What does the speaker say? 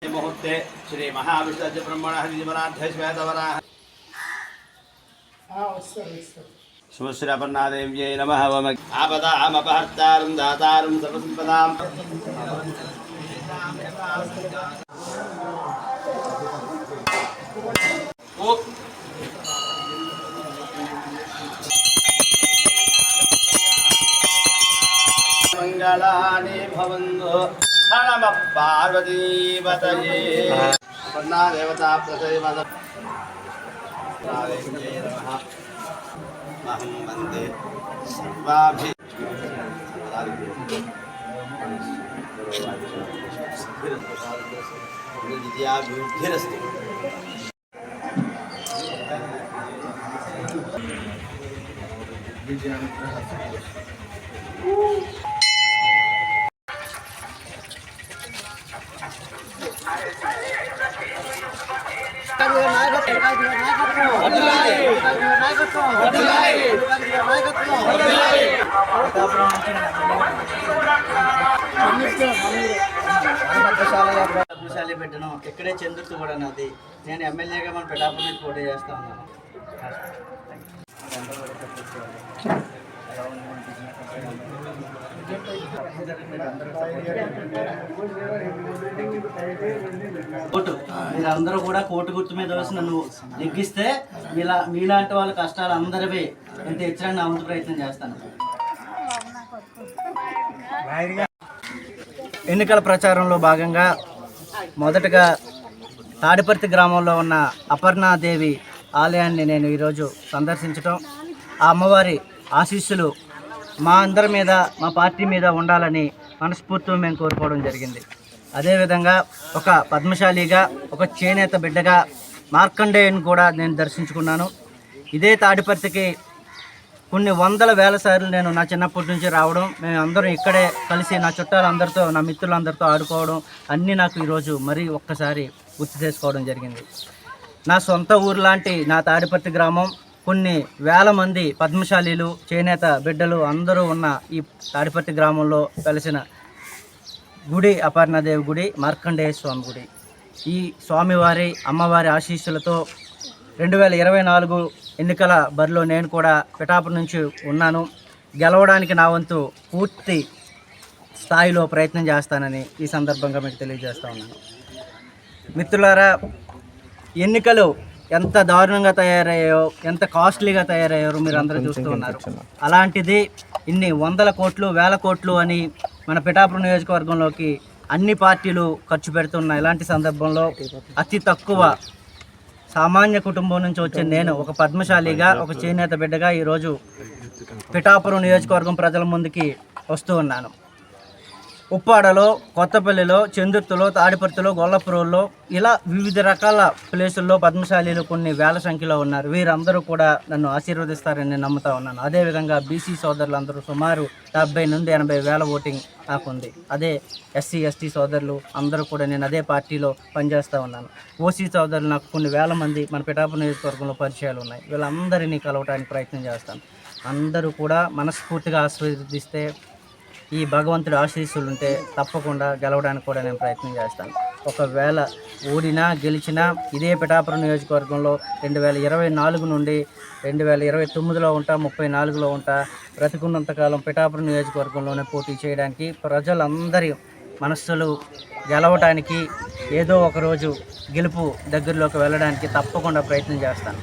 मुहूर्ते श्री महाविष्णु ब्रह्मण हरिमनाध्य श्वेतवराह सुश्रपर्णादेव्यै नमः। आपदामपहर्तारं दातारं सर्वसम्पदाम् मंगलानि भवन्तु। नमः पार्वतीपतये। देवता प्रसयमद नमः। अहं वन्दे सर्वाभि विद्याभिवृद्धिरस्तु। పద్మశాలి పెట్టడం ఇక్కడే చంద్రుతు కూడా నాది. నేను ఎమ్మెల్యేగా మన పిఠాపురం నుంచి పోటీ చేస్తా ఉన్నాను. కోటు మీరందరూ కూడా కోటు గుర్తు మీద వేసి నన్ను నెగ్గిస్తే మీలాంటి వాళ్ళ కష్టాలు అందరివి ఎంత ఇచ్చినా నా వంతు ప్రయత్నం చేస్తాను. ఎన్నికల ప్రచారంలో భాగంగా మొదటగా తాడిపర్తి గ్రామంలో ఉన్న అపర్ణాదేవి ఆలయాన్ని నేను ఈరోజు సందర్శించడం, ఆ అమ్మవారి ఆశీస్సులు మా అందరి మీద, మా పార్టీ మీద ఉండాలని మనస్ఫూర్తిగా మేము కోరుకోవడం జరిగింది. అదేవిధంగా ఒక పద్మశాలిగా, ఒక చేనేత బిడ్డగా మార్కండేయుని కూడా నేను దర్శించుకున్నాను. ఇదే తాడిపర్తికి కొన్ని వందల వేల సార్లు నేను నా చిన్నప్పటి నుంచి రావడం, మేము అందరం ఇక్కడే కలిసి నా చుట్టాలందరితో, నా మిత్రులందరితో ఆడుకోవడం అన్నీ నాకు ఈరోజు మరీ ఒక్కసారి గుర్తు చేసుకోవడం జరిగింది. నా సొంత ఊరు లాంటి నా తాడిపర్తి గ్రామం, కొన్ని వేల మంది పద్మశాలీలు, చేనేత బిడ్డలు అందరూ ఉన్న ఈ తాడిపర్తి గ్రామంలో కలిసిన గుడి అపర్ణాదేవి గుడి, మార్కండేయ స్వామి గుడి. ఈ స్వామివారి అమ్మవారి ఆశీస్సులతో 2024 ఎన్నికల బరిలో నేను కూడా పిఠాపురం నుంచి ఉన్నాను. గెలవడానికి నా వంతు పూర్తి స్థాయిలో ప్రయత్నం చేస్తానని ఈ సందర్భంగా మీకు తెలియజేస్తా ఉన్నాను. మిత్రులారా, ఎన్నికలు ఎంత దారుణంగా తయారయ్యాయో, ఎంత కాస్ట్లీగా తయారయ్యారో మీరు అందరూ చూస్తూ ఉన్నారు. అలాంటిది ఇన్ని వందల కోట్లు, వేల కోట్లు అని మన పిఠాపురం నియోజకవర్గంలోకి అన్ని పార్టీలు ఖర్చు పెడుతున్న ఇలాంటి సందర్భంలో అతి తక్కువ సామాన్య కుటుంబం నుంచి వచ్చే నేను ఒక పద్మశాలిగా, ఒక చేనేత బిడ్డగా ఈరోజు పిఠాపురం నియోజకవర్గం ప్రజల ముందుకి వస్తూ ఉన్నాను. ఉప్పాడలో, కొత్తపల్లిలో, చందుర్తిలో, తాడిపర్తిలో, గొల్లపురంలో ఇలా వివిధ రకాల ప్లేసుల్లో పద్మశాలీలు కొన్ని వేల సంఖ్యలో ఉన్నారు. వీరందరూ కూడా నన్ను ఆశీర్వదిస్తారని నేను నమ్ముతా ఉన్నాను. అదేవిధంగా బీసీ సోదరులందరూ సుమారు 70 నుండి 80 వేల ఓటింగ్ నాకు ఉంది. అదే ఎస్సీ ఎస్టీ సోదరులు అందరూ కూడా నేను అదే పార్టీలో పనిచేస్తూ ఉన్నాను. ఓసీ సోదరులు నాకు కొన్ని వేల మంది మన పిఠాపురం నియోజకవర్గంలో పరిచయాలు ఉన్నాయి. వీళ్ళందరినీ కలవడానికి ప్రయత్నం చేస్తాను. అందరూ కూడా మనస్ఫూర్తిగా ఆశీర్వదిస్తే, ఈ భగవంతుడి ఆశీస్సులు ఉంటే తప్పకుండా గెలవడానికి కూడా నేను ప్రయత్నం చేస్తాను. ఒకవేళ ఓడినా గెలిచినా ఇదే పిఠాపురం నియోజకవర్గంలో 2024 నుండి 2029లో ఉంటా, 34లో ఉంటా. బ్రతికున్నంతకాలం పిఠాపురం నియోజకవర్గంలోనే పోటీ చేయడానికి, ప్రజలందరి మనస్సులు గెలవడానికి, ఏదో ఒకరోజు గెలుపు దగ్గరలోకి వెళ్ళడానికి తప్పకుండా ప్రయత్నం చేస్తాను.